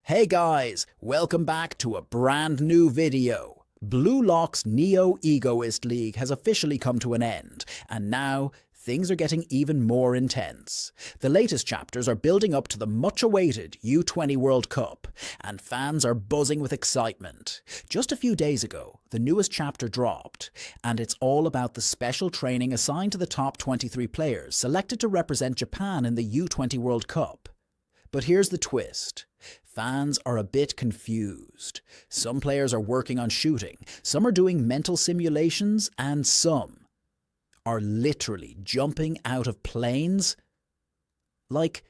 Hey guys, welcome back to a brand new video. Blue Lock's Neo Egoist League has officially come to an end, and now things are getting even more intense. The latest chapters are building up to the much-awaited U-20 World Cup, and fans are buzzing with excitement. Just a few days ago, the newest chapter dropped, and it's all about the special training assigned to the top 23 players selected to represent Japan in the U-20 World Cup. But here's the twist. Fans are a bit confused. Some players are working on shooting, some are doing mental simulations, and some are literally jumping out of planes. Like,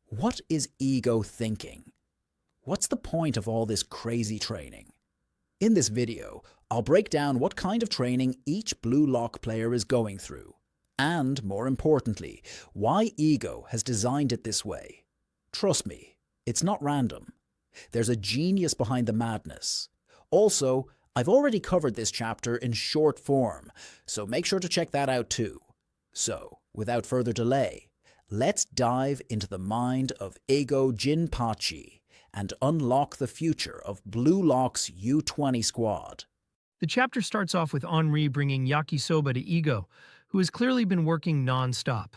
what is Ego thinking? What's the point of all this crazy training? In this video, I'll break down what kind of training each Blue Lock player is going through, and more importantly, why Ego has designed it this way. Trust me, it's not random. There's a genius behind the madness. Also, I've already covered this chapter in short form, so make sure to check that out too. So, without further delay, let's dive into the mind of Ego Jinpachi and unlock the future of Blue Lock's U-20 squad. The chapter starts off with Henri bringing yakisoba to Ego, who has clearly been working non-stop.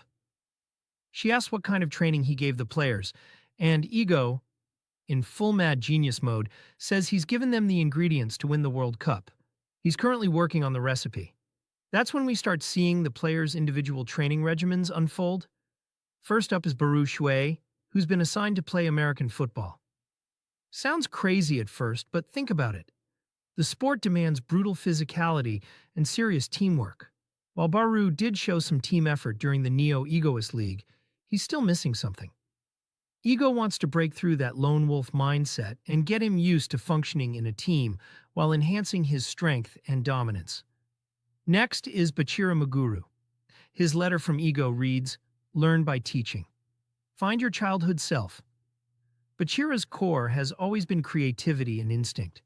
She asks what kind of training he gave the players, and Ego, in full mad genius mode, says he's given them the ingredients to win the World Cup. He's currently working on the recipe. That's when we start seeing the players' individual training regimens unfold. First up is Baru Shui, who's been assigned to play American football. Sounds crazy at first, but think about it. The sport demands brutal physicality and serious teamwork. While Baru did show some team effort during the Neo Egoist League, he's still missing something. Ego wants to break through that lone wolf mindset and get him used to functioning in a team while enhancing his strength and dominance. Next is Bachira Maguru. His letter from Ego reads, "Learn by teaching. Find your childhood self." Bachira's core has always been creativity and instinct.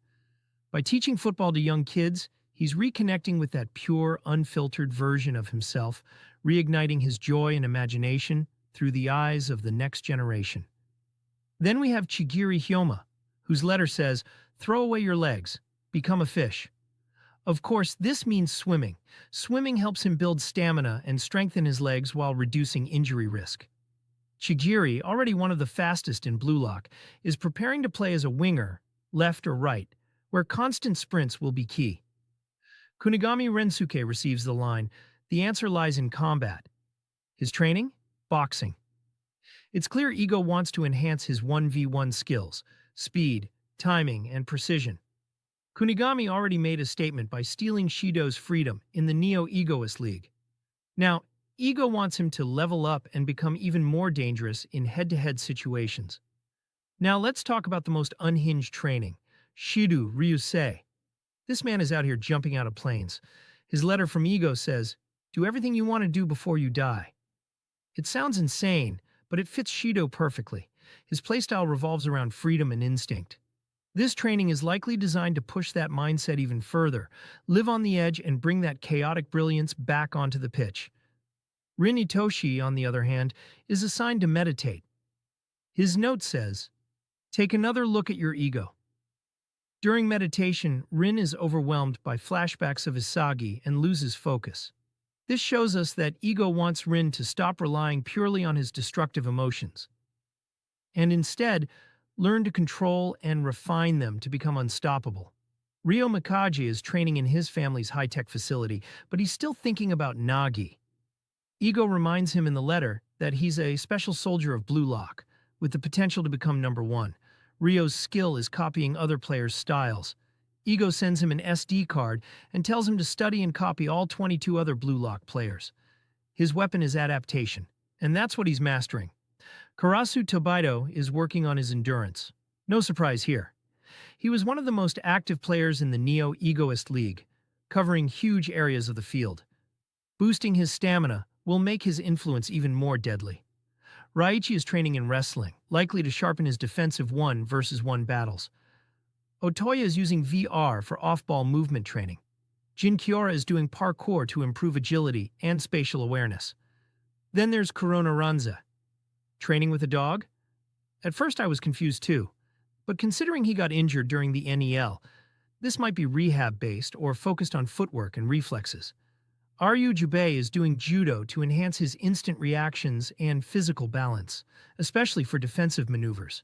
By teaching football to young kids, he's reconnecting with that pure, unfiltered version of himself, reigniting his joy and imagination through the eyes of the next generation. Then we have Chigiri Hyoma, whose letter says, "Throw away your legs, become a fish." Of course, this means swimming. Swimming helps him build stamina and strengthen his legs while reducing injury risk. Chigiri, already one of the fastest in Blue Lock, is preparing to play as a winger, left or right, where constant sprints will be key. Kunigami Rensuke receives the line, "The answer lies in combat." His training? Boxing. It's clear Ego wants to enhance his 1v1 skills, speed, timing, and precision. Kunigami already made a statement by stealing Shidou's freedom in the Neo Egoist League. Now, Ego wants him to level up and become even more dangerous in head-to-head situations. Now let's talk about the most unhinged training, Shidou Ryusei. This man is out here jumping out of planes. His letter from Ego says, "Do everything you want to do before you die." It sounds insane, but it fits Shidou perfectly. His playstyle revolves around freedom and instinct. This training is likely designed to push that mindset even further, live on the edge, and bring that chaotic brilliance back onto the pitch. Rin Itoshi, on the other hand, is assigned to meditate. His note says, "Take another look at your ego." During meditation, Rin is overwhelmed by flashbacks of Isagi and loses focus. This shows us that Ego wants Rin to stop relying purely on his destructive emotions, and instead learn to control and refine them to become unstoppable. Ryo Mikaji is training in his family's high-tech facility, but he's still thinking about Nagi. Ego reminds him in the letter that he's a special soldier of Blue Lock, with the potential to become number one. Ryo's skill is copying other players' styles. Ego sends him an SD card and tells him to study and copy all 22 other Blue Lock players. His weapon is adaptation, and that's what he's mastering. Karasu Tobito is working on his endurance. No surprise here. He was one of the most active players in the Neo Egoist League, covering huge areas of the field. Boosting his stamina will make his influence even more deadly. Raichi is training in wrestling, likely to sharpen his defensive 1-versus-1 battles. Otoya is using VR for off-ball movement training. Jin Kiora is doing parkour to improve agility and spatial awareness. Then there's Corona Ranza. Training with a dog? At first I was confused too. But considering he got injured during the NEL, this might be rehab-based or focused on footwork and reflexes. Ryu Jubei is doing judo to enhance his instant reactions and physical balance, especially for defensive maneuvers.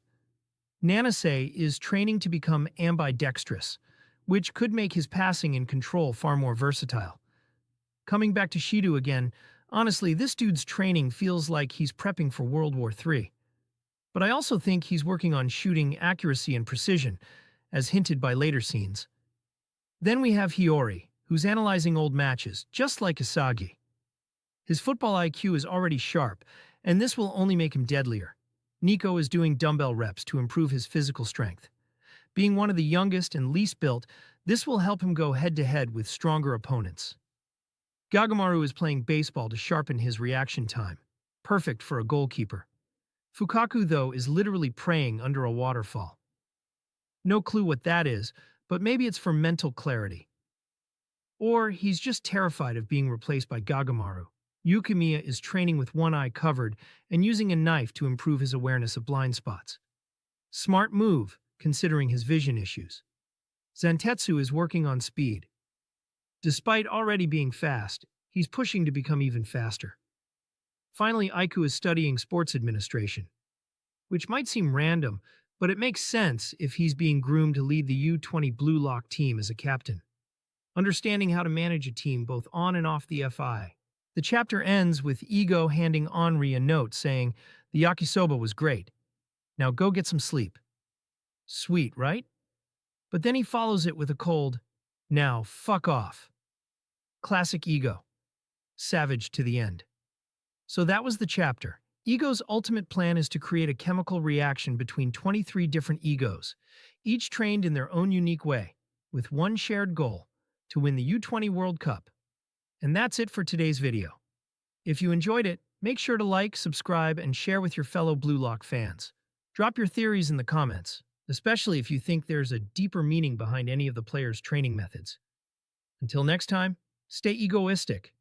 Nanase is training to become ambidextrous, which could make his passing and control far more versatile. Coming back to Shidou again, honestly, this dude's training feels like he's prepping for World War III. But I also think he's working on shooting accuracy and precision, as hinted by later scenes. Then we have Hiyori, who's analyzing old matches, just like Isagi. His football IQ is already sharp, and this will only make him deadlier. Nico is doing dumbbell reps to improve his physical strength. Being one of the youngest and least built, this will help him go head-to-head with stronger opponents. Gagamaru is playing baseball to sharpen his reaction time, perfect for a goalkeeper. Fukaku, though, is literally praying under a waterfall. No clue what that is, but maybe it's for mental clarity. Or he's just terrified of being replaced by Gagamaru. Yukimiya is training with one eye covered and using a knife to improve his awareness of blind spots. Smart move, considering his vision issues. Zantetsu is working on speed. Despite already being fast, he's pushing to become even faster. Finally, Aiku is studying sports administration, which might seem random, but it makes sense if he's being groomed to lead the U-20 Blue Lock team as a captain. Understanding how to manage a team both on and off the FI. The chapter ends with Ego handing Henri a note saying, "The yakisoba was great. Now go get some sleep." Sweet, right? But then he follows it with a cold, "Now fuck off." Classic Ego. Savage to the end. So that was the chapter. Ego's ultimate plan is to create a chemical reaction between 23 different egos, each trained in their own unique way, with one shared goal, to win the U-20 World Cup. And that's it for today's video. If you enjoyed it, make sure to like, subscribe, and share with your fellow Blue Lock fans. Drop your theories in the comments, especially if you think there's a deeper meaning behind any of the players' training methods. Until next time, stay egoistic.